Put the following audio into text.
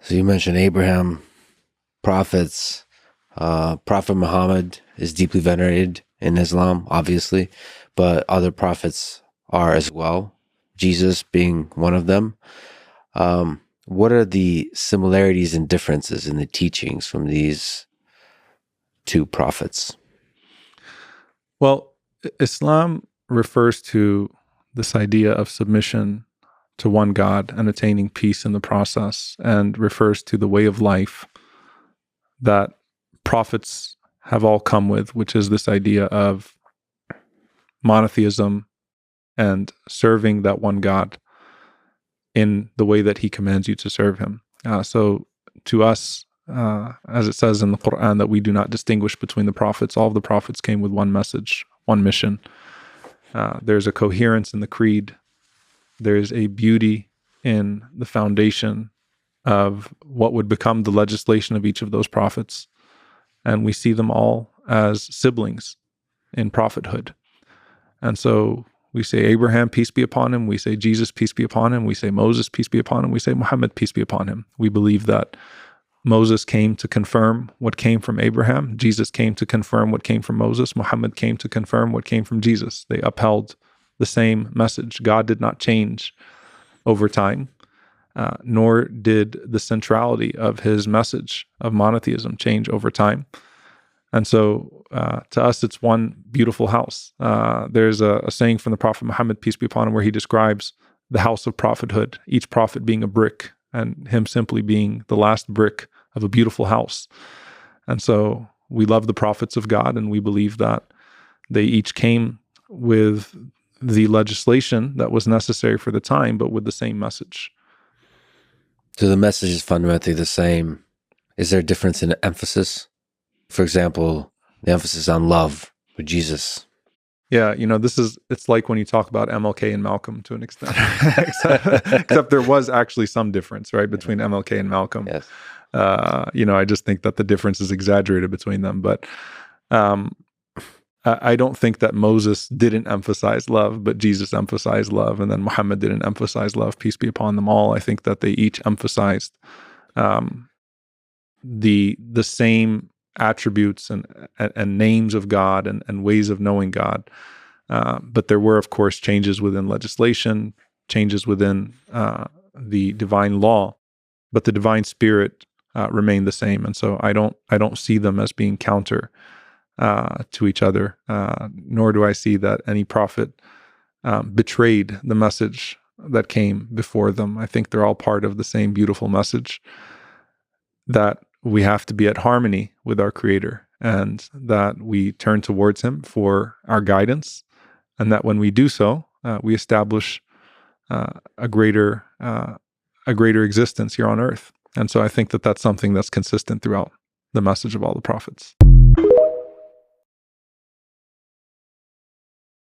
So you mentioned Abraham, prophets. Prophet Muhammad is deeply venerated in Islam, obviously, but other prophets are as well, Jesus being one of them. What are the similarities and differences in the teachings from these two prophets? Well, Islam refers to this idea of submission to one God and attaining peace in the process, and refers to the way of life that prophets have all come with, which is this idea of monotheism and serving that one God in the way that he commands you to serve him. So to us, as it says in the Quran, that we do not distinguish between the prophets. All of the prophets came with one message, one mission. There's a coherence in the creed. There's a beauty in the foundation of what would become the legislation of each of those prophets. And we see them all as siblings in prophethood. And so we say Abraham, peace be upon him. We say Jesus, peace be upon him. We say Moses, peace be upon him. We say Muhammad, peace be upon him. We believe that Moses came to confirm what came from Abraham. Jesus came to confirm what came from Moses. Muhammad came to confirm what came from Jesus. They upheld the same message. God did not change over time, nor did the centrality of his message of monotheism change over time. And so to us, it's one beautiful house. There's a saying from the Prophet Muhammad, peace be upon him, where he describes the house of prophethood, each prophet being a brick and him simply being the last brick of a beautiful house. And so we love the prophets of God, and we believe that they each came with the legislation that was necessary for the time, but with the same message. So the message is fundamentally the same. Is there a difference in emphasis? For example, the emphasis on love with Jesus. Yeah, it's like when you talk about MLK and Malcolm to an extent, except there was actually some difference, right, between MLK and Malcolm. Yes. I just think that the difference is exaggerated between them. But I don't think that Moses didn't emphasize love, but Jesus emphasized love, and then Muhammad didn't emphasize love, peace be upon them all. I think that they each emphasized the same attributes and names of God and ways of knowing God. But there were, of course, changes within legislation, changes within the divine law, but the divine spirit remained the same. And so I don't see them as being counter to each other, nor do I see that any prophet betrayed the message that came before them. I think they're all part of the same beautiful message, that we have to be at harmony with our Creator, and that we turn towards Him for our guidance, and that when we do so, we establish a greater existence here on earth. And so I think that that's something that's consistent throughout the message of all the prophets.